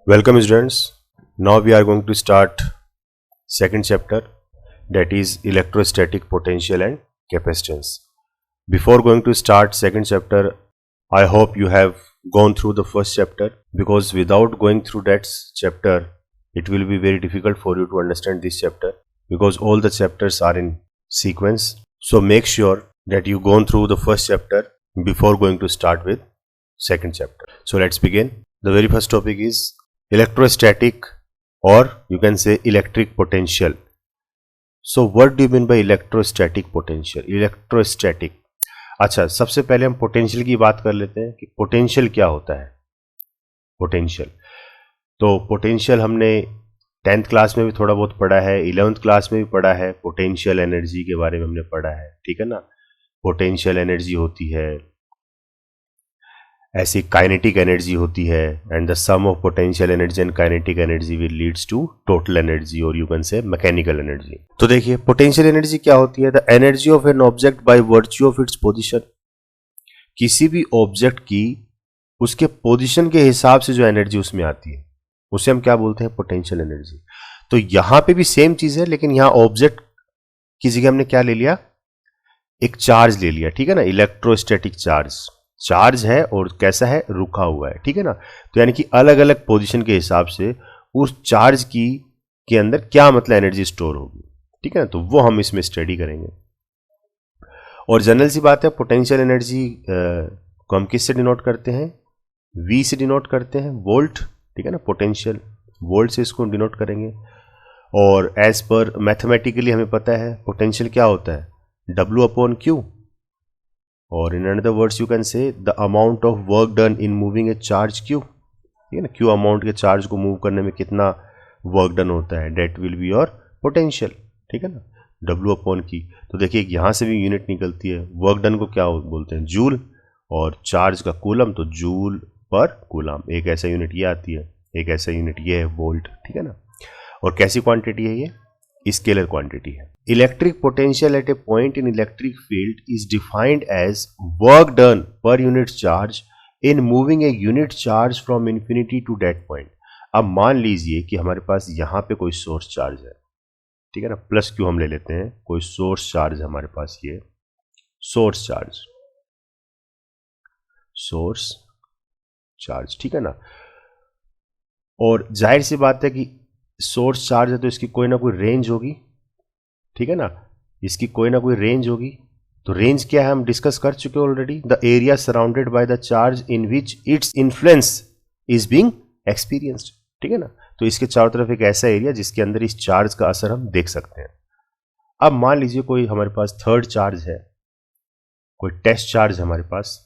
Welcome students. Now we are going to start second chapter, that is electrostatic potential and capacitance. Before going to start second chapter, I hope you have gone through the first chapter, because without going through that chapter it will be very difficult for you to understand this chapter, because all the chapters are in sequence. So make sure that you gone through the first chapter before going to start with second chapter. So let's begin. The very first topic is electrostatic, or you can say electric potential. So what do you mean by electrostatic potential? Electrostatic, अच्छा सबसे पहले हम potential की बात कर लेते हैं कि पोटेंशियल क्या होता है. पोटेंशियल, तो पोटेंशियल हमने 10th क्लास में भी थोड़ा बहुत पढ़ा है, 11th क्लास में भी पढ़ा है. पोटेंशियल एनर्जी के बारे में हमने पढ़ा है, ठीक है ना. पोटेंशियल एनर्जी होती है, ऐसी काइनेटिक एनर्जी होती है, and the sum of potential energy and kinetic energy will leads to total energy, और you can say mechanical energy. तो देखिए पोटेंशियल एनर्जी क्या होती है. The energy of an object by virtue of its position. किसी भी ऑब्जेक्ट की उसके पोजीशन के हिसाब से जो एनर्जी उसमें आती है उसे हम क्या बोलते हैं? Potential energy. तो यहां पे भी सेम चीज है, लेकिन यहां ऑब्जेक्ट की जगह हमने क्या ले लिया? एक चार्ज ले लिया, ठीक है ना. इलेक्ट्रोस्टैटिक चार्ज है और कैसा है? रुका हुआ है, ठीक है ना. तो यानी कि अलग अलग पोजीशन के हिसाब से उस चार्ज की के अंदर क्या मतलब एनर्जी स्टोर होगी, ठीक है ना. तो वो हम इसमें स्टडी करेंगे. और जनरल सी बात है, पोटेंशियल एनर्जी को हम किससे डिनोट करते हैं? V से डिनोट करते हैं, वोल्ट, ठीक है ना. पोटेंशियल वोल्ट से इसको डिनोट करेंगे. और एज पर मैथमेटिकली हमें पता है पोटेंशियल क्या होता है? W/Q. और in another words you can say the amount of work done in moving a charge Q, ठीक है ना. Q अमाउंट के चार्ज को मूव करने में कितना वर्क डन होता है, that will be your potential, ठीक है ना. W/Q. तो देखिए यहां से भी यूनिट निकलती है. वर्क डन को क्या बोलते हैं? जूल. और चार्ज का कूलम, तो जूल पर कूलम. एक ऐसा यूनिट ये आती है, एक ऐसा यूनिट ये है, वोल्ट, ठीक है ना. और कैसी क्वांटिटी है ये? स्केलर क्वांटिटी है. Electric potential at a point in electric field is defined as work done per unit charge in moving a unit charge from infinity to that point. अब मान लीजिए कि हमारे पास यहां पे कोई सोर्स चार्ज है, ठीक है ना. प्लस क्यू हम ले लेते हैं. कोई सोर्स चार्ज है हमारे पास, ये सोर्स चार्ज, ठीक है ना. और जाहिर सी बात है कि सोर्स चार्ज है तो इसकी कोई ना कोई रेंज होगी, ठीक है ना. इसकी कोई ना कोई रेंज होगी. तो रेंज क्या है हम डिस्कस कर चुके हैं already. The area surrounded by the charge in which its influence is being experienced, ठीक है ना. तो इसके चारों तरफ एक ऐसा एरिया जिसके अंदर इस चार्ज का असर हम देख सकते हैं. अब मान लीजिए कोई हमारे पास थर्ड चार्ज है, कोई टेस्ट चार्ज है हमारे पास,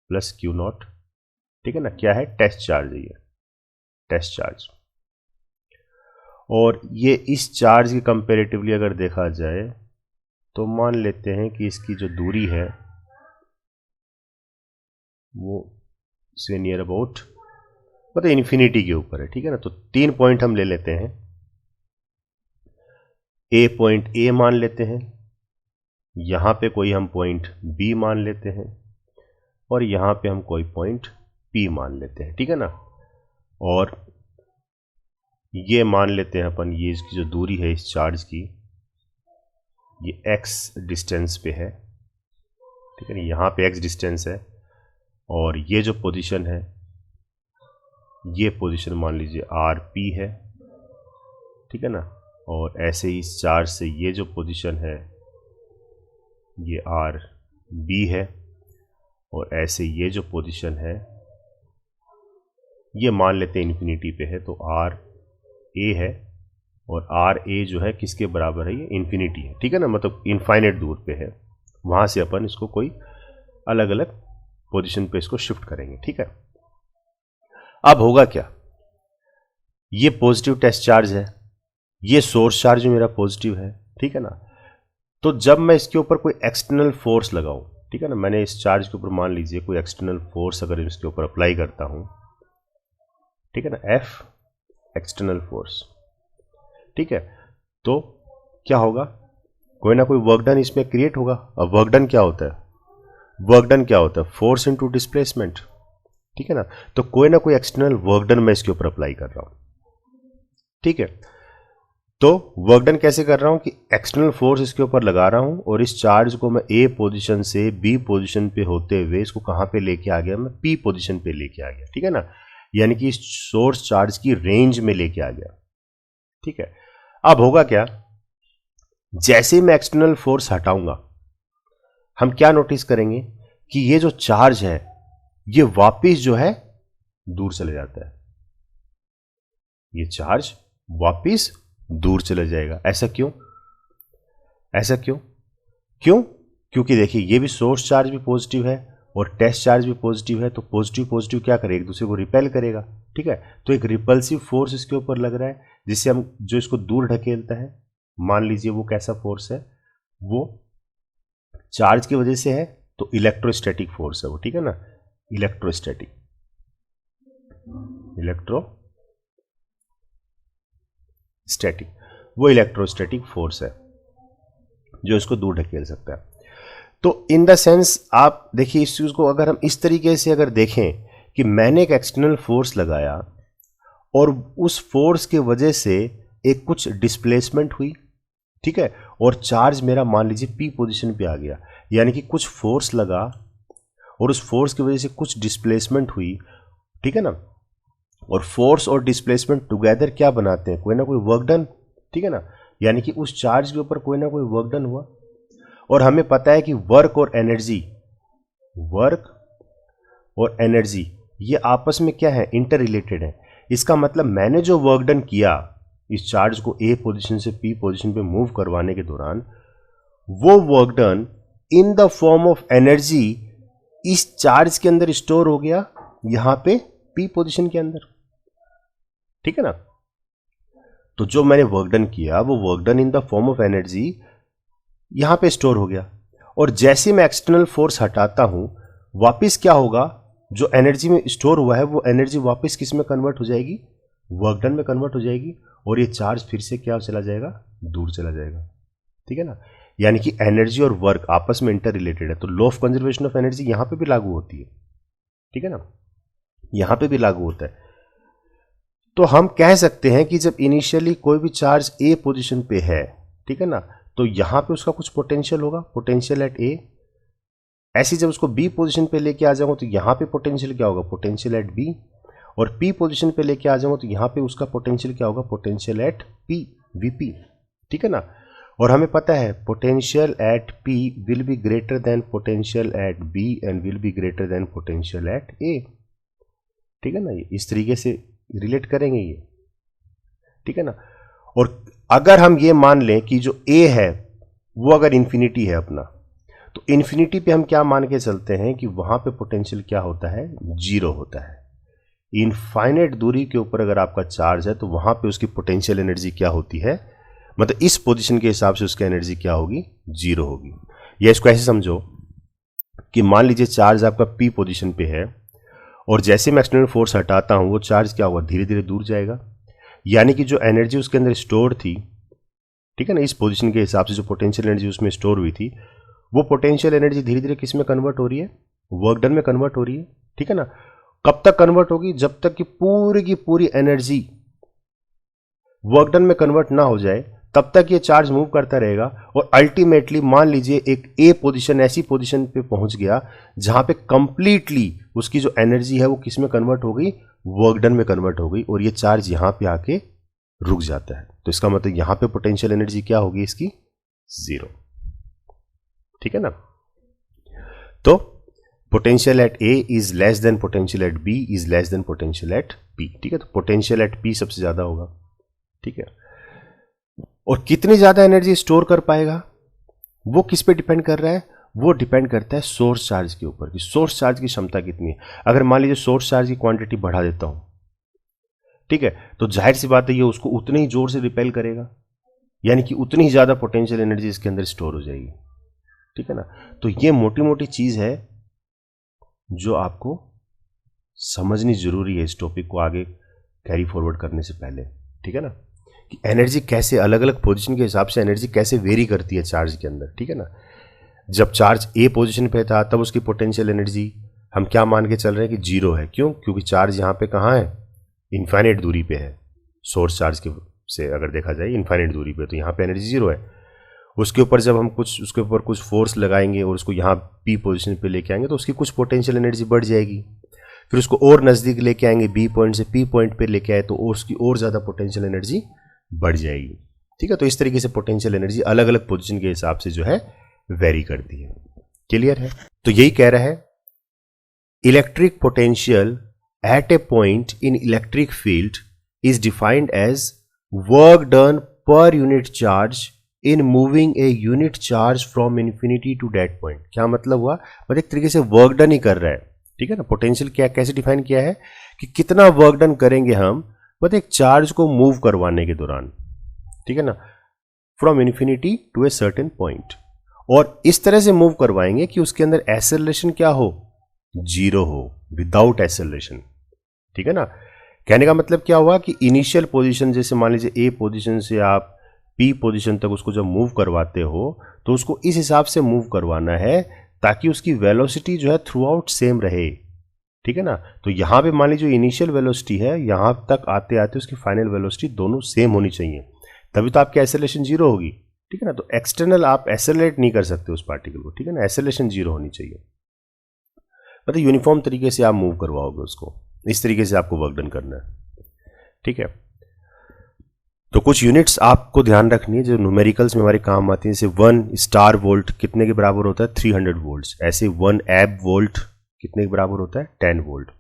प्लस Q0, ठीक है ना. क्या है? टेस्ट चार्ज है ये, टेस्ट चार्ज. और ये इस चार्ज के कंपेरेटिवली अगर देखा जाए तो मान लेते हैं कि इसकी जो दूरी है वो से नियर अबाउट मतलब इन्फिनिटी के ऊपर है, ठीक है ना. तो 3 पॉइंट हम ले लेते हैं. ए पॉइंट ए मान लेते हैं, यहां पे कोई हम पॉइंट बी मान लेते हैं, और यहां पे हम कोई पॉइंट पी मान लेते हैं, ठीक है ना. और ये मान लेते हैं अपन, ये इसकी जो दूरी है इस चार्ज की, ये x डिस्टेंस पे है, ठीक है ना. यहाँ पे x डिस्टेंस है, और ये जो पोजीशन है, ये पोजीशन मान लीजिए RP है, ठीक है ना. और ऐसे ही इस चार्ज से ये जो पोजीशन है ये RB है, और ऐसे ये जो पोजीशन है ये मान लेते हैं इन्फिनिटी पे है, तो RA है, और RA जो है किसके बराबर है? ये इन्फिनिटी है, ठीक है ना. मतलब इनफाइनेट दूर पे है. वहां से अपन इसको कोई अलग अलग पोजीशन पे इसको शिफ्ट करेंगे, ठीक है. अब होगा क्या? ये पॉजिटिव टेस्ट चार्ज है, ये सोर्स चार्ज मेरा पॉजिटिव है, ठीक है ना. तो जब मैं इसके ऊपर कोई एक्सटर्नल फोर्स लगाऊं, ठीक है ना, मैंने इस चार्ज के ऊपर मान लीजिए कोई एक्सटर्नल फोर्स अगर इसके ऊपर अप्लाई करता हूं, ठीक है ना, F एक्सटर्नल फोर्स, ठीक है. तो क्या होगा? कोई ना कोई वर्क डन इसमें क्रिएट होगा. अब वर्क डन क्या होता है? फोर्स इनटू डिस्प्लेसमेंट, ठीक है ना। तो कोई ना कोई एक्सटर्नल वर्क डन मैं इसके ऊपर अप्लाई कर रहा हूं, ठीक है। तो वर्क डन कैसे कर रहा हूं कि एक्सटर्नल फोर्स इसके ऊपर लगा रहा हूं और इस चार्ज को मैं ए पोजीशन से बी पोजीशन पे होते हुए इसको कहां पे लेके आ गया, मैं पी पोजीशन पे लेके आ गया, ठीक है ना। यानी कि इस सोर्स चार्ज की रेंज में लेके आ गया, ठीक है। अब होगा क्या, जैसे ही मैं एक्सटर्नल फोर्स हटाऊंगा हम क्या नोटिस करेंगे कि ये जो चार्ज है ये वापिस जो है दूर चले जाता है, ये चार्ज वापिस दूर चला जाएगा। ऐसा क्यों, ऐसा क्यों, क्योंकि देखिए ये भी सोर्स चार्ज भी पॉजिटिव है और टेस्ट चार्ज भी पॉजिटिव है, तो पॉजिटिव पॉजिटिव क्या करेगा, एक दूसरे को रिपेल करेगा, ठीक है। तो एक रिपल्सिव फोर्स इसके ऊपर लग रहा है जिससे हम जो इसको दूर ढकेलता है, मान लीजिए वो कैसा फोर्स है, वो चार्ज की वजह से है तो इलेक्ट्रोस्टैटिक फोर्स है वो, ठीक है ना। इलेक्ट्रोस्टैटिक वो इलेक्ट्रोस्टैटिक फोर्स है जो इसको दूर ढकेल सकता है। तो इन द सेंस आप देखिए इस चीज को अगर हम इस तरीके से अगर देखें कि मैंने एक एक्सटर्नल फोर्स लगाया और उस फोर्स के वजह से एक कुछ डिस्प्लेसमेंट हुई, ठीक है, और चार्ज मेरा मान लीजिए पी पोजीशन पे आ गया, यानी कि कुछ फोर्स लगा और उस फोर्स की वजह से कुछ डिस्प्लेसमेंट हुई, ठीक है ना। और फोर्स और डिस्प्लेसमेंट टुगेदर क्या बनाते हैं, कोई ना कोई वर्क डन, ठीक है ना। यानी कि उस चार्ज के ऊपर कोई ना कोई वर्क डन हुआ और हमें पता है कि वर्क और एनर्जी ये आपस में क्या है, इंटर रिलेटेड है। इसका मतलब मैंने जो वर्क डन किया इस चार्ज को ए पोजीशन से पी पोजीशन पे मूव करवाने के दौरान, वो work done in the form of energy इस चार्ज के अंदर स्टोर हो गया यहां पे पी पोजीशन के अंदर, ठीक है ना। तो जो मैंने वर्क डन किया वो work done in the form of energy यहां पे स्टोर हो गया, और जैसे मैं एक्सटर्नल फोर्स हटाता हूं वापस क्या होगा, जो एनर्जी में स्टोर हुआ है वो एनर्जी वापस किस में कन्वर्ट हो जाएगी, वर्क डन में कन्वर्ट हो जाएगी, और ये चार्ज फिर से क्या चला जाएगा, दूर चला जाएगा, ठीक है ना। यानी कि एनर्जी और वर्क आपस में इंटर रिलेटेड है। तो law of conservation of energy यहां पे भी लागू होती है, ठीक है ना, यहां पे भी लागू होता है। तो हम कह सकते हैं कि जब इनिशियली कोई भी चार्ज ए पोजीशन पे है, ठीक है ना, तो यहां पे उसका कुछ पोटेंशियल होगा, पोटेंशियल एट ए। ऐसे जब उसको बी पोजीशन पे लेके आ जाऊंगा तो यहां पे पोटेंशियल क्या होगा, पोटेंशियल एट बी। और पी पोजीशन पे लेके आ जाऊंगा तो यहां पे उसका पोटेंशियल क्या होगा, पोटेंशियल एट पी, वीपी, ठीक है ना। और हमें पता है potential at P will be greater than potential at B and will be greater than potential at A, ठीक है ना। ये इस तरीके से रिलेट करेंगे ये, ठीक है ना। और अगर हम ये मान लें कि जो ए है वो अगर इन्फिनिटी है अपना, तो इन्फिनिटी पे हम क्या मान के चलते हैं कि वहां पे पोटेंशियल क्या होता है, जीरो होता है। इनफाइनाइट दूरी के ऊपर अगर आपका चार्ज है तो वहां पे उसकी पोटेंशियल एनर्जी क्या होती है, मतलब इस पोजीशन के हिसाब से उसकी एनर्जी क्या होगी, जीरो होगी। या इसको ऐसे समझो कि मान लीजिए चार्ज आपका पी पोजीशन पे है और जैसे मैं एक्सटर्नल फोर्स हटाता हूं वो चार्ज क्या होगा, धीरे धीरे दूर जाएगा। यानी कि जो एनर्जी उसके अंदर स्टोर थी, ठीक है ना, इस पोजीशन के हिसाब से जो पोटेंशियल एनर्जी उसमें स्टोर हुई थी, वो पोटेंशियल एनर्जी धीरे धीरे किस में कन्वर्ट हो रही है, वर्क डन में कन्वर्ट हो रही है, ठीक है ना। कब तक कन्वर्ट होगी, जब तक कि पूरी की पूरी एनर्जी वर्क डन में कन्वर्ट ना हो जाए तब तक ये चार्ज मूव करता रहेगा। और अल्टीमेटली मान लीजिए एक ए पोजीशन ऐसी पोजीशन पे पहुंच गया जहां पे कंप्लीटली उसकी जो एनर्जी है वो किस में कन्वर्ट हो गई, वर्क डन में कन्वर्ट हो गई, और ये चार्ज यहां पे आके रुक जाता है। तो इसका मतलब यहां पे पोटेंशियल एनर्जी क्या होगी इसकी, जीरो, ठीक है ना। तो potential at A is less than potential at B is less than potential at P, ठीक है। तो पोटेंशियल एट पी सबसे ज्यादा होगा, ठीक है। और कितनी ज्यादा एनर्जी स्टोर कर पाएगा वो किस पे डिपेंड कर रहा है, वो डिपेंड करता है सोर्स चार्ज के ऊपर कि सोर्स चार्ज की क्षमता कितनी है। अगर मान लीजिए सोर्स चार्ज की क्वांटिटी बढ़ा देता हूं, ठीक है, तो जाहिर सी बात है ये उसको उतने ही जोर से रिपेल करेगा, यानी कि उतनी ही ज्यादा पोटेंशियल एनर्जी इसके अंदर स्टोर हो जाएगी, ठीक है ना। तो ये मोटी मोटी चीज है जो आपको समझनी जरूरी है इस टॉपिक को आगे कैरी फॉरवर्ड करने से पहले, ठीक है ना, कि एनर्जी कैसे अलग अलग पोजीशन के हिसाब से एनर्जी कैसे वेरी करती है चार्ज के अंदर, ठीक है ना। जब चार्ज ए पोजीशन पे था तब उसकी पोटेंशियल एनर्जी हम क्या मान के चल रहे हैं कि जीरो है। क्यों? क्योंकि चार्ज यहाँ पे कहाँ है, इनफाइनाइट दूरी पे है, सोर्स चार्ज के से अगर देखा जाए इनफाइनाइट दूरी पे, तो यहाँ पे एनर्जी जीरो है। उसके ऊपर जब हम उसके ऊपर कुछ फोर्स लगाएंगे और उसको यहाँ पी पोजीशन पे लेके आएंगे तो उसकी कुछ पोटेंशियल एनर्जी बढ़ जाएगी। फिर उसको और नज़दीक लेके आएंगे, बी पॉइंट से पी पॉइंट पे लेके आए तो उसकी और ज़्यादा पोटेंशियल एनर्जी बढ़ जाएगी। ठीक है, तो इस तरीके से पोटेंशियल एनर्जी अलग अलग पोजीशन के हिसाब से जो है वेरी करती है। क्लियर है? तो यही कह रहा है electric potential at a point in electric field is defined as work done per unit charge in moving a unit charge from infinity to that point. क्या मतलब हुआ? मतलब एक तरीके से वर्क डन ही कर रहा है। ठीक है ना, पोटेंशियल क्या कैसे डिफाइन किया है कि कितना वर्क डन करेंगे हम मतलब एक चार्ज को मूव करवाने के दौरान। ठीक है ना, from infinity to a certain point, और इस तरह से मूव करवाएंगे कि उसके अंदर एक्सेलरेशन क्या हो, जीरो हो, विदाउट एक्सेलरेशन। ठीक है ना, कहने का मतलब क्या हुआ कि इनिशियल पोजीशन, जैसे मान लीजिए ए पोजीशन से आप पी पोजीशन तक उसको जब मूव करवाते हो तो उसको इस हिसाब से मूव करवाना है ताकि उसकी वेलोसिटी जो है थ्रू आउट सेम रहे। ठीक है ना, तो यहां पे मान लीजिए जो इनिशियल वेलोसिटी है यहां तक आते आते उसकी फाइनल वेलोसिटी दोनों सेम होनी चाहिए, तभी तो आपकी एक्सेलरेशन जीरो होगी। ठीक है ना, तो एक्सटर्नल आप एक्सेलरेट नहीं कर सकते उस पार्टिकल को। ठीक है ना, एक्सेलरेशन जीरो होनी चाहिए, मतलब यूनिफॉर्म तरीके से आप मूव करवाओगे उसको, इस तरीके से आपको वर्क डन करना है। ठीक है, तो कुछ यूनिट्स आपको ध्यान रखनी है जो न्यूमेरिकल्स में हमारे काम आती हैं। जैसे 1 स्टार वोल्ट कितने के बराबर होता है, 300 वोल्ट्स। ऐसे 1 एब वोल्ट कितने के बराबर होता है, 10 वोल्ट।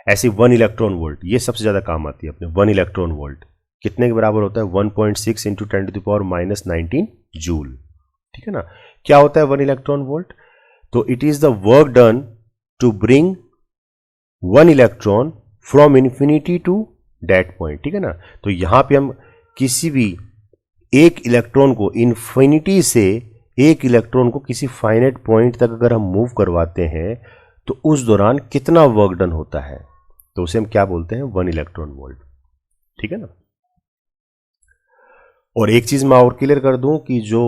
ऐसे 1 इलेक्ट्रॉन वोल्ट, ये सबसे ज़्यादा काम आती है अपने। 1 इलेक्ट्रॉन वोल्ट कितने के बराबर होता है, 1.6 इंटू 10⁻⁻19 जूल। ठीक है ना, क्या होता है 1 इलेक्ट्रॉन वोल्ट? तो it is the work done to bring 1 electron from infinity to that point. ठीक है ना, तो यहां पे हम किसी भी एक इलेक्ट्रॉन को इन्फिनिटी से एक इलेक्ट्रॉन को किसी फाइनाइट पॉइंट तक अगर हम मूव करवाते हैं तो उस दौरान कितना वर्क डन होता है, तो उसे हम क्या बोलते हैं, 1 इलेक्ट्रॉन वोल्ट। ठीक है ना, और एक चीज मैं और क्लियर कर दूं कि जो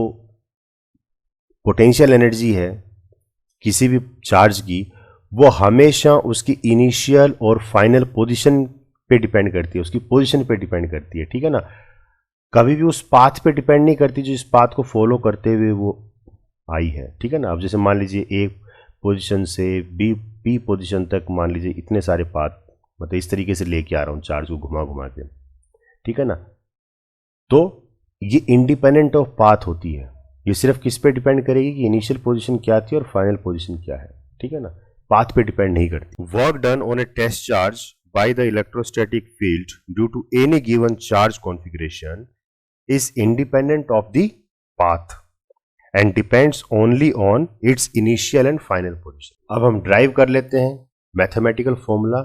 पोटेंशियल एनर्जी है किसी भी चार्ज की, वो हमेशा उसकी इनिशियल और फाइनल पोजीशन पे डिपेंड करती है, उसकी पोजीशन पे डिपेंड करती है। ठीक है ना, कभी भी उस पाथ पे डिपेंड नहीं करती जो इस पाथ को फॉलो करते हुए वो आई है। ठीक है ना, अब जैसे मान लीजिए ए पोजीशन से बी पोजीशन तक मान लीजिए इतने सारे पाथ, मतलब इस तरीके से लेके आ रहा हूं चार्ज को घुमा घुमा के। ठीक है ना, तो ये इंडिपेंडेंट ऑफ पाथ होती है, ये सिर्फ किस पे डिपेंड करेगी कि इनिशियल पोजीशन क्या थी और फाइनल पोजीशन क्या है। ठीक है ना, पाथ पे डिपेंड नहीं करती। Work done on a test charge by the electrostatic field due to any given charge configuration is independent of the path and depends only on its initial and final position. अब हम drive कर लेते हैं mathematical formula,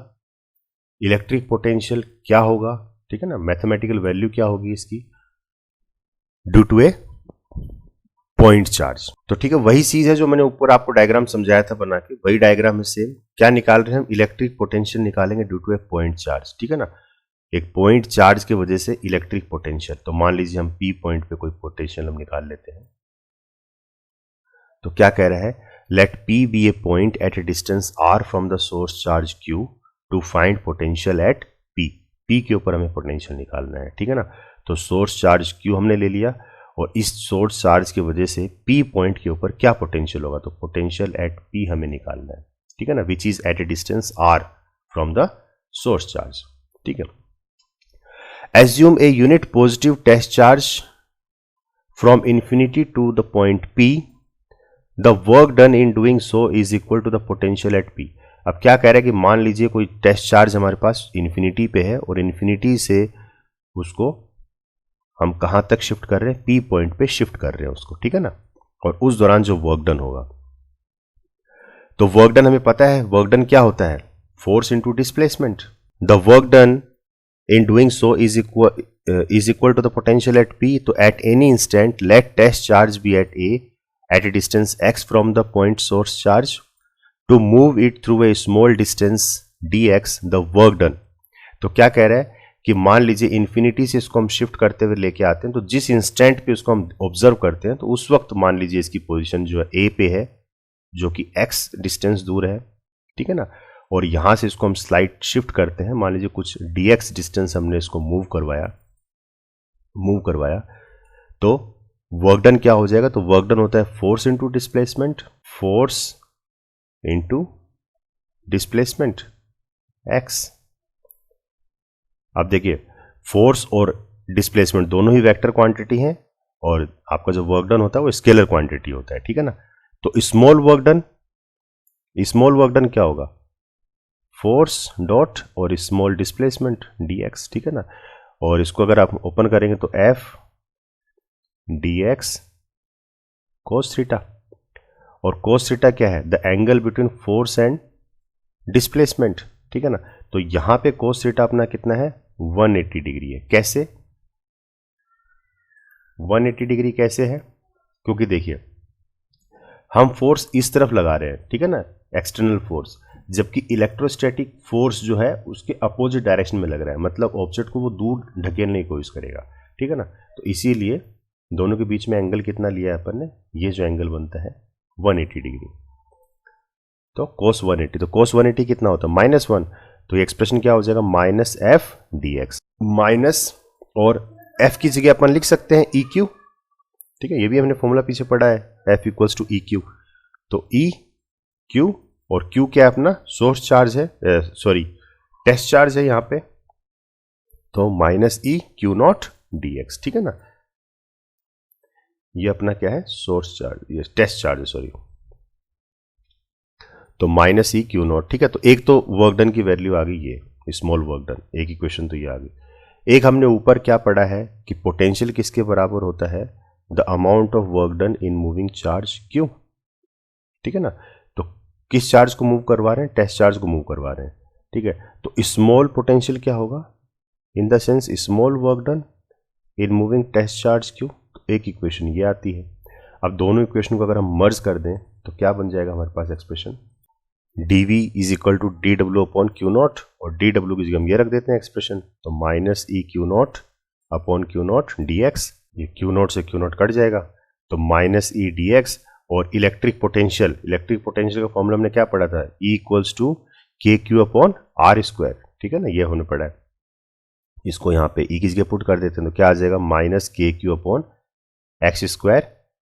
electric potential क्या होगा। ठीक है ना, मैथमेटिकल वैल्यू क्या होगी इसकी, due to a point charge. तो ठीक है, वही चीज है जो मैंने ऊपर आपको डायग्राम समझाया था बना के, वही डायग्राम है सेम। क्या निकाल रहे हैं हम, इलेक्ट्रिक पोटेंशियल निकालेंगे due to a point charge. ठीक है ना, एक पॉइंट चार्ज की वजह से इलेक्ट्रिक पोटेंशियल। तो मान लीजिए हम पी पॉइंट पे कोई पोटेंशियल हम निकाल लेते हैं, तो क्या कह रहा है, let P be a point at a distance R from the source charge Q to find potential at P. P के ऊपर हमें पोटेंशियल निकालना है। ठीक है ना, तो सोर्स चार्ज क्यू हमने ले लिया और इस सोर्स चार्ज की वजह से पी पॉइंट के ऊपर क्या पोटेंशियल होगा, तो पोटेंशियल एट पी हमें निकालना है। ठीक है ना, which is at a distance R from the source charge. ठीक है, assume a unit positive test charge from infinity to the point P, the work done in doing so is equal to the potential at P. अब क्या कह रहा है कि मान लीजिए कोई टेस्ट चार्ज हमारे पास इंफिनिटी पे है और इंफिनिटी से उसको हम कहां तक शिफ्ट कर रहे हैं, पी पॉइंट पे शिफ्ट कर रहे हैं उसको। ठीक है ना, और उस दौरान जो वर्क डन होगा, तो वर्क डन हमें पता है, वर्क डन क्या होता है, force into displacement. The work done in doing so is equal to the potential at P. तो at any instant let test charge be at a distance x from the point source charge to move it through a small distance dx the work done. तो क्या कह रहा है कि मान लीजिए infinity से इसको हम शिफ्ट करते हुए लेके आते हैं, तो जिस इंस्टेंट पे उसको हम ऑब्जर्व करते हैं तो उस वक्त मान लीजिए इसकी पोजीशन जो है ए पे है, जो कि x डिस्टेंस दूर है, ठीक है ना। और यहां से इसको हम स्लाइड शिफ्ट करते हैं, मान लीजिए कुछ dx डिस्टेंस हमने इसको मूव करवाया तो वर्क डन क्या हो जाएगा, तो वर्क डन होता है फोर्स इंटू डिस्प्लेसमेंट x। अब देखिए फोर्स और डिस्प्लेसमेंट दोनों ही वेक्टर क्वांटिटी हैं और आपका जो वर्क डन होता है वो स्केलर क्वांटिटी होता है, ठीक है ना। तो स्मॉल वर्क डन क्या होगा, फोर्स डॉट और स्मॉल डिस्प्लेसमेंट dx, ठीक है ना। और इसको अगर आप ओपन करेंगे तो f dx cos थीटा, और cos थीटा क्या है, the angle between force and displacement, ठीक है ना। तो यहां पे cos थीटा अपना कितना है, 180 डिग्री है। कैसे 180 डिग्री कैसे है, क्योंकि देखिए हम फोर्स इस तरफ लगा रहे हैं, ठीक है ना, एक्सटर्नल फोर्स, जबकि इलेक्ट्रोस्टैटिक फोर्स जो है उसके अपोजिट डायरेक्शन में लग रहा है, मतलब ऑब्जेक्ट को वो दूर ढकेलने की कोशिश करेगा, ठीक है ना। तो इसीलिए दोनों के बीच में एंगल कितना लिया है अपन ने, ये जो एंगल बनता है 180 डिग्री। तो cos 180, तो cos 180 कितना होता है, -1। तो ये एक्सप्रेशन क्या हो जाएगा, -f dx, माइनस और f की जगह अपन लिख सकते हैं EQ, ठीक है, ये भी हमने फॉर्मूला पीछे पढ़ा है, F इक्वल्स टू EQ। तो EQ और Q क्या है अपना, सोर्स चार्ज है, टेस्ट चार्ज है यहाँ पे, तो -EQ0 dx, ठीक है ना। ये अपना क्या है, सोर्स चार्ज, ये टेस्ट चार्ज है, सॉरी। तो -EQ0, ठीक है। तो एक तो वर्क डन की वैल्यू आ गई, ये स्मॉल वर्क डन, एक इक्वेशन तो ये आ गई। एक हमने ऊपर क्या पढ़ा है कि पोटेंशियल किसके बराबर होता है, the amount of work done in moving charge Q, ठीक है ना। तो किस चार्ज को मूव करवा रहे हैं, टेस्ट चार्ज को मूव करवा रहे हैं, ठीक है। तो स्मॉल पोटेंशियल क्या होगा, in the sense small work done in moving test charge Q। तो एक इक्वेशन ये आती है। अब दोनों इक्वेशन को अगर हम मर्ज कर दें तो क्या बन जाएगा हमारे पास expression, dv is equal to dw upon Q0, और dw की जगह हम ये रख देते हैं एक्सप्रेशन, तो -EQ0 अपॉन Q0 dx, ये Q0 से Q0 कट जाएगा, तो -E dx। और इलेक्ट्रिक पोटेंशियल का फॉर्मूला हमने क्या पढ़ा था, E equals to KQ upon R square, ठीक है ना, ये होने पड़ा है। इसको यहाँ पे E की जगह पुट कर देते हैं तो क्या आ जाएगा, -KQ upon x square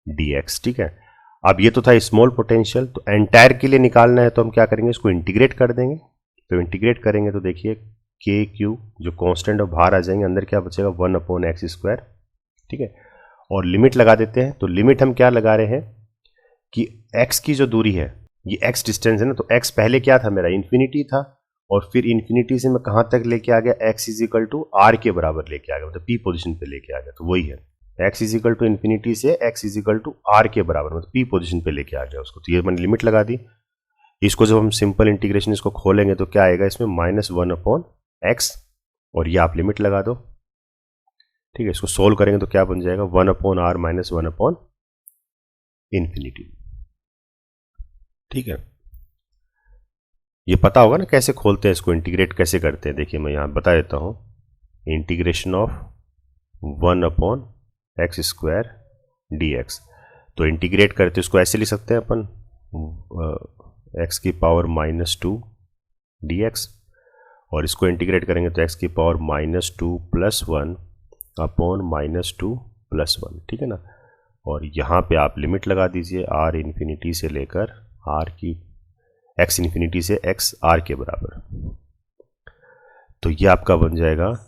dx, ठीक है। अब ये तो था स्मॉल पोटेंशियल, तो एंटायर के लिए निकालना है तो हम क्या करेंगे, इसको इंटीग्रेट कर देंगे। तो इंटीग्रेट करेंगे तो देखिए KQ जो कांस्टेंट है बाहर आ जाएंगे, अंदर क्या बचेगा, 1 अपॉन x स्क्वायर, ठीक है। और लिमिट लगा देते हैं, तो लिमिट हम क्या लगा रहे हैं कि x की जो दूरी है, ये x डिस्टेंस है ना, तो x पहले क्या था मेरा, इन्फिनिटी था, और फिर इन्फिनिटी से मैं कहां तक लेके आ गया, x is equal to r के बराबर लेके आ गया, मतलब p पोजिशन पे लेके आ गया, तो वही है x is equal to infinity से x is equal to r के बराबर, मतलब p पोजिशन पे लेके आ गया उसको। तो ये मैंने लिमिट लगा दी। इसको जब हम सिंपल इंटीग्रेशन इसको खोलेंगे तो क्या आएगा इसमें, -1 अपॉन x, और ये आप लिमिट लगा दो, ठीक है। इसको सोल्व करेंगे तो क्या बन जाएगा, 1 upon r minus 1 upon infinity, ठीक है। ये पता होगा ना कैसे खोलते हैं इसको, इंटीग्रेट कैसे करते हैं, देखिए मैं यहां बता देता हूं, integration of 1 upon x square dx। तो इंटीग्रेट करते इसको ऐसे लिख सकते हैं अपन, x की पावर -2 dx, और इसको इंटीग्रेट करेंगे तो x की पावर -2 + 1 अपॉन -2 + 1, ठीक है ना। और यहाँ पे आप लिमिट लगा दीजिए r इन्फिनिटी से लेकर x इन्फिनिटी से x r के बराबर, तो ये आपका बन जाएगा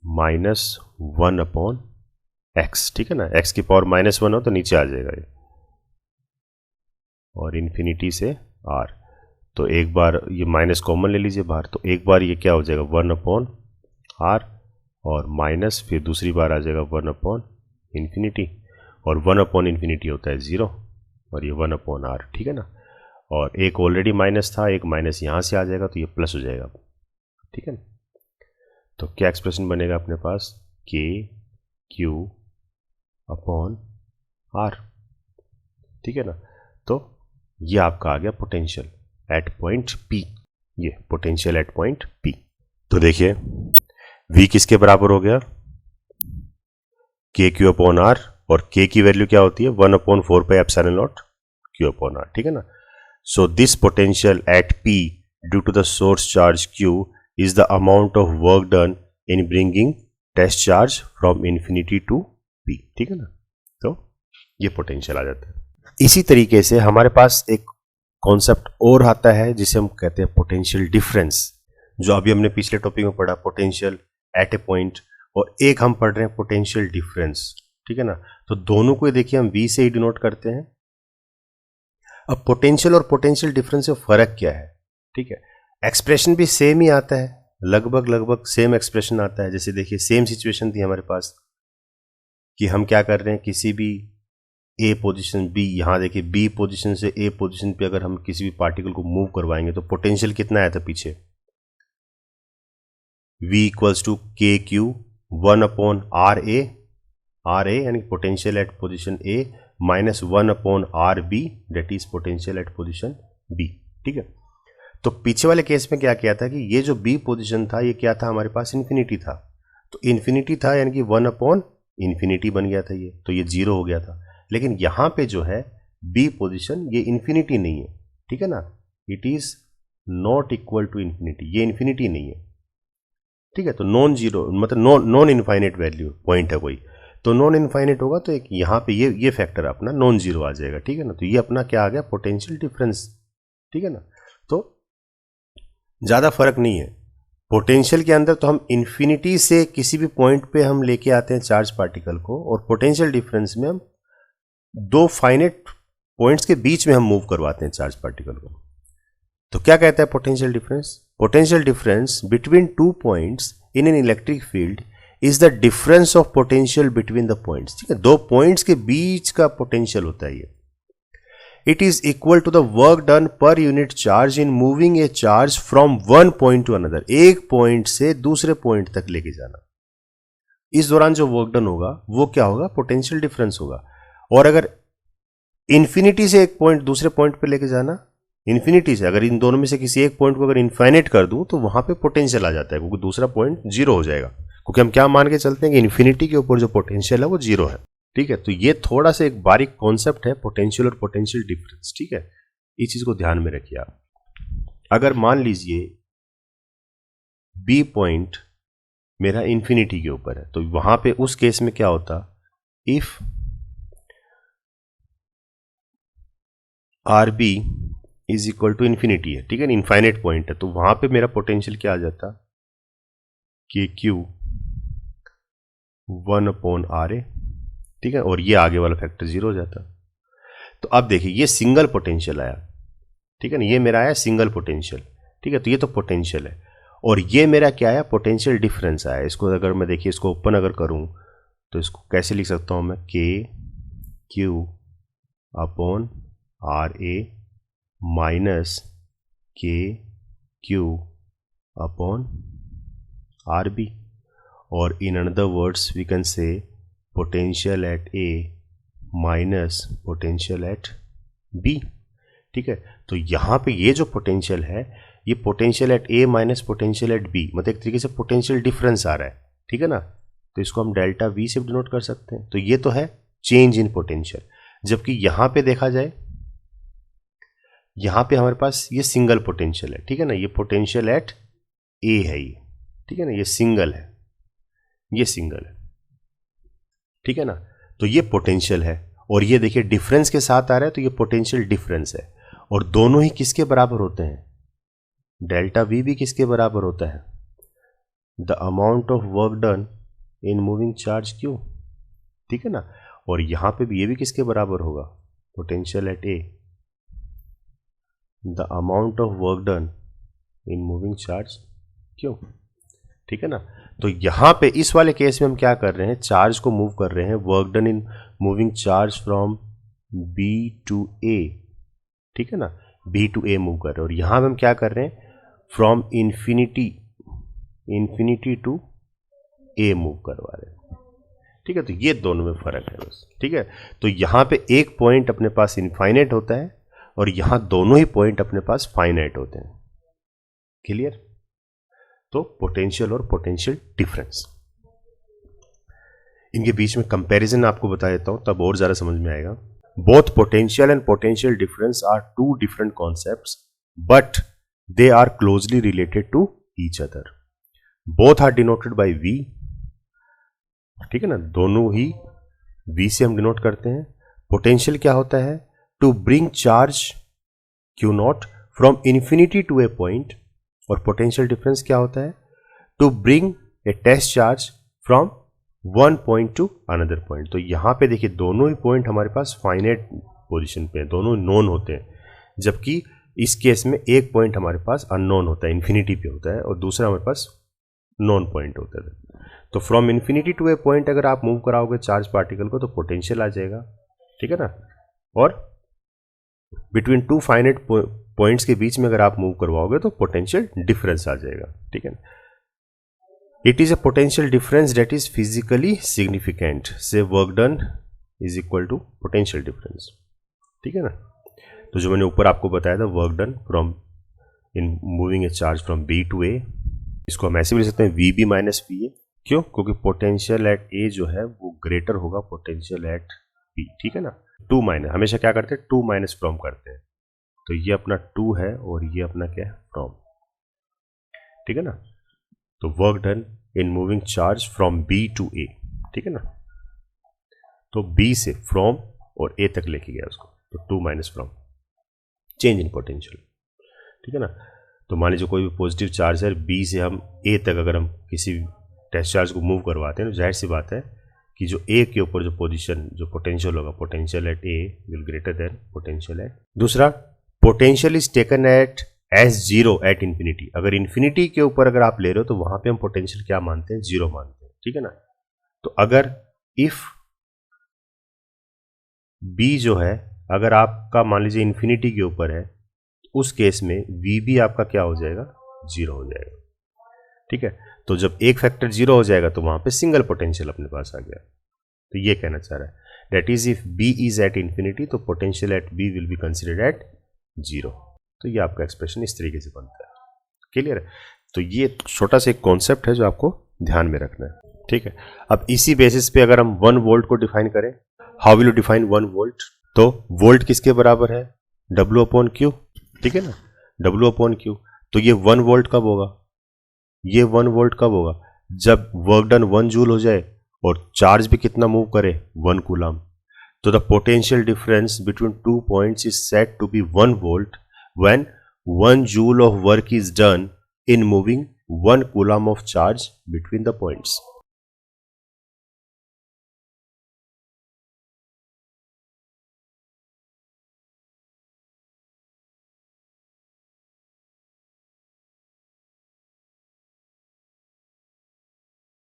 -1 अपॉन x, ठीक है ना। x की पावर -1 हो तो नीचे आ जाएगा ये, और इन्फिनिटी से r, तो एक बार ये माइनस कॉमन ले लीजिए बाहर, तो एक बार ये क्या हो जाएगा 1 अपॉन r, और माइनस फिर दूसरी बार आ जाएगा 1 अपॉन इन्फिनिटी, और 1 अपॉन इन्फिनिटी होता है 0, और ये 1 अपॉन r, ठीक है ना। और एक ऑलरेडी माइनस था, एक माइनस यहाँ से आ जाएगा तो ये प्लस हो जाएगा, ठीक है ना। तो क्या एक्सप्रेशन बनेगा अपने पास, KQ अपॉन R, ठीक है ना। तो ये आपका आ गया पोटेंशियल एट पॉइंट P, ये पोटेंशियल एट पॉइंट P। तो देखिए V किसके बराबर हो गया, KQ अपॉन R, और K की वैल्यू क्या होती है 1/4 π ε0 Q अपॉन R, ठीक है ना। So this potential at P due to the source charge Q is the amount of work done in bringing test charge from infinity to P. ठीक है ना, तो ये पोटेंशियल आ जाता है। इसी तरीके से हमारे पास एक कॉन्सेप्ट और आता है जिसे हम कहते हैं पोटेंशियल डिफरेंस, जो अभी हमने पिछले टॉपिक में पढ़ा पोटेंशियल एट ए पॉइंट, और एक हम पढ़ रहे हैं पोटेंशियल डिफरेंस। ठीक है ना, तो दोनों को देखिए हम V से ही डिनोट करते हैं। अब पोटेंशियल और पोटेंशियल डिफरेंस में फर्क क्या है? ठीक है, एक्सप्रेशन भी सेम ही आता है, लगभग सेम एक्सप्रेशन आता है। जैसे देखिए सेम सिचुएशन थी हमारे पास कि हम क्या कर रहे हैं, किसी भी ए पोजीशन बी, यहाँ देखिए बी पोजीशन से ए पोजीशन पे अगर हम किसी भी पार्टिकल को मूव करवाएंगे तो पोटेंशियल कितना आया था पीछे, V इक्वल्स टू के क्यू 1/RA, RA यानी potential at position A minus 1/RB that is potential at position B। ठीक है, तो पीछे वाले केस में क्या किया था कि ये जो B पोजीशन था ये क्या था, हमारे पास इन्फिनिटी था, तो इन्फिनिटी था यानी कि 1/इन्फिनिटी बन गया था ये, तो ये 0 हो गया था। लेकिन यहाँ पे जो है B पोजीशन ये इन्फिनिटी नहीं है, ठीक है ना, it is not equal to infinity, ये इन्फिनिटी नहीं है। ठीक है, तो नॉन जीरो मतलब नॉन इनफाइनाइट वैल्यू पॉइंट है कोई, तो नॉन इनफाइनाइट होगा तो एक यहाँ पे ये फैक्टर अपना नॉन जीरो आ जाएगा। ठीक है ना, तो ये अपना क्या आ गया, पोटेंशियल डिफरेंस। ठीक है ना, तो ज़्यादा फर्क नहीं है। पोटेंशियल के अंदर तो हम इन्फिनिटी से किसी भी पॉइंट पे हम लेके आते हैं चार्ज पार्टिकल को, और पोटेंशियल डिफरेंस में हम दो फाइनाइट पॉइंट्स के बीच में हम मूव करवाते हैं चार्ज पार्टिकल को। तो क्या कहता है potential difference? Potential difference between two points in an electric field is the difference of potential between the points. ठीक है, दो पॉइंट्स के बीच का पोटेंशियल होता है ये। It is equal to the work done per unit charge in moving a charge from one point to another, एक point से दूसरे पॉइंट तक लेके जाना। इस दौरान जो वर्क डन होगा वो क्या होगा, पोटेंशियल डिफरेंस होगा। और अगर इन्फिनिटी से एक पॉइंट दूसरे पॉइंट पे लेके जाना, इन्फिनिटी से अगर इन दोनों में से किसी एक पॉइंट को अगर इनफाइनाइट कर दूं तो वहां पे पोटेंशियल आ जाता है, क्योंकि दूसरा पॉइंट जीरो हो जाएगा, क्योंकि हम क्या मान के चलते हैं कि इन्फिनिटी के ऊपर जो पोटेंशियल है वो जीरो है। ठीक है, तो ये थोड़ा सा एक बारीक कॉन्सेप्ट है पोटेंशियल और पोटेंशियल डिफरेंस। ठीक है, इस चीज को ध्यान में रखिए आप। अगर मान लीजिए बी पॉइंट मेरा इन्फिनिटी के ऊपर है, तो वहां पे उस केस में क्या होता, if R B is equal to infinity है, ठीक है, इनफाइनाइट पॉइंट है, तो वहां पे मेरा पोटेंशियल क्या आ जाता, के क्यू 1/RA। ठीक है, और ये आगे वाला फैक्टर 0 हो जाता। तो अब देखिए ये सिंगल पोटेंशियल आया, ठीक है ना, ये मेरा आया सिंगल पोटेंशियल। ठीक है, तो ये तो पोटेंशियल है, और ये मेरा क्या आया, पोटेंशियल डिफरेंस आया। इसको अगर मैं देखिए इसको ओपन अगर करूं तो इसको कैसे लिख सकता हूं मैं, K Q upon RA minus K Q upon RB, और in another words we can say potential at A minus potential at B। ठीक है, तो यहाँ पे ये जो पोटेंशियल है ये potential at A minus potential at B, मतलब एक तरीके से पोटेंशियल डिफरेंस आ रहा है। ठीक है ना, तो इसको हम डेल्टा V से डिनोट कर सकते हैं। तो ये तो है चेंज इन पोटेंशियल, जबकि यहाँ पे देखा जाए, यहाँ पे हमारे पास ये सिंगल पोटेंशियल है। ठीक है ना, ये पोटेंशियल एट A है ये, ठीक है ना, ये सिंगल है, ये सिंगल है। ठीक है ना, तो ये पोटेंशियल है, और ये देखिए डिफरेंस के साथ आ रहा है, तो ये पोटेंशियल डिफरेंस है, और दोनों ही किसके बराबर होते हैं, डेल्टा V भी किसके बराबर होता है, the amount of work done in moving charge Q। ठीक है ना, और यहां पे भी ये भी किसके बराबर होगा, potential at A the amount of work done in moving charge Q। ठीक है ना, तो यहां पे इस वाले केस में हम क्या कर रहे हैं, चार्ज को मूव कर रहे हैं, work done in moving charge from B to A। ठीक है ना, B टू A मूव कर रहे हैं, और यहां पे हम क्या कर रहे हैं, from infinity to A move करवा रहे हैं। ठीक है, तो ये दोनों में फर्क है बस। ठीक है, तो यहां पे एक पॉइंट अपने पास इनफाइनाइट होता है, और यहां दोनों ही पॉइंट अपने पास फाइनाइट होते हैं। क्लियर? तो पोटेंशियल और पोटेंशियल डिफरेंस, इनके बीच में कंपैरिजन आपको बता देता हूं, तब और ज्यादा समझ में आएगा। both potential and potential difference are two different concepts, but they are closely related to each other. Both are denoted by V, ठीक है ना, दोनों ही V से हम डिनोट करते हैं. पोटेंशियल क्या होता है? To bring charge Q not from infinity to a point, और पोटेंशियल डिफरेंस क्या होता है? To bring a test charge from one point to another point. तो यहां पे देखिए दोनों ही पॉइंट हमारे पास फाइनाइट पोजीशन पे हैं, दोनों नोन होते हैं, जबकि इस केस में एक पॉइंट हमारे पास अननोन होता है, इन्फिनिटी पे होता है, और दूसरा हमारे पास नॉन पॉइंट होता है. तो from infinity to a point अगर आप मूव कराओगे चार्ज पार्टिकल को तो पोटेंशियल आ जाएगा, ठीक है ना. और बिटवीन टू फाइनाइट पॉइंट्स के बीच में अगर आप मूव करवाओगे तो पोटेंशियल डिफरेंस आ जाएगा, ठीक है ना. It is a potential difference that is physically significant, say work done is equal to potential difference, ठीक है ना. तो जो मैंने ऊपर आपको बताया था work done from in moving a charge from B to A, इसको हम ऐसे भी लिख सकते हैं V B minus V A. क्यों? क्योंकि पोटेंशियल एट ए जो है वो ग्रेटर होगा पोटेंशियल एट बी, ठीक है ना. टू माइनस, हमेशा क्या करते हैं? टू माइनस फ्रॉम करते हैं. तो ये अपना टू है और ये अपना क्या है? फ्रॉम, ठीक है ना. तो work done in moving charge from B to A, ठीक है ना. तो बी से फ्रॉम और ए तक लेके गया उसको, तो to minus from, change in potential, ठीक है ना. तो मान लीजिए कोई भी पॉजिटिव चार्ज है, बी से हम ए तक अगर हम किसी टेस्ट चार्ज को मूव करवाते हैं तो जाहिर सी बात है कि जो ए के ऊपर जो पोजीशन जो पोटेंशियल होगा, potential at A will greater than potential at. दूसरा, potential is taken at as zero at infinity. अगर इन्फिनिटी के ऊपर अगर आप ले रहे हो तो वहां पे हम पोटेंशियल क्या मानते हैं? जीरो मानते हैं, ठीक है ना. तो अगर इफ बी जो है अगर आपका मान लीजिए इन्फिनिटी के ऊपर है, उस केस में वी भी आपका क्या हो जाएगा? जीरो हो जाएगा, ठीक है. तो जब एक फैक्टर जीरो हो जाएगा तो वहां पे सिंगल पोटेंशियल अपने पास आ गया. तो ये कहना चाह रहा है that is if B is at infinity तो potential at B will be considered at zero. तो ये आपका एक्सप्रेशन इस तरीके से बनता है. क्लियर है? तो ये छोटा सा एक कॉन्सेप्ट है जो आपको ध्यान में रखना है, ठीक है. अब इसी बेसिस पे अगर हम 1 वोल्ट को डिफाइन करें, how will you define 1 volt? तो वोल्ट किसके बराबर है? W अपॉन Q, ठीक है ना. W upon Q. तो ये 1 वोल्ट कब होगा? ये 1 वोल्ट कब होगा? जब वर्क डन 1 जूल हो जाए और चार्ज भी कितना मूव करे? 1 कूलम. तो the potential difference between 2 points is said to be 1 volt when 1 joule of work is done in moving 1 coulomb of charge between the points.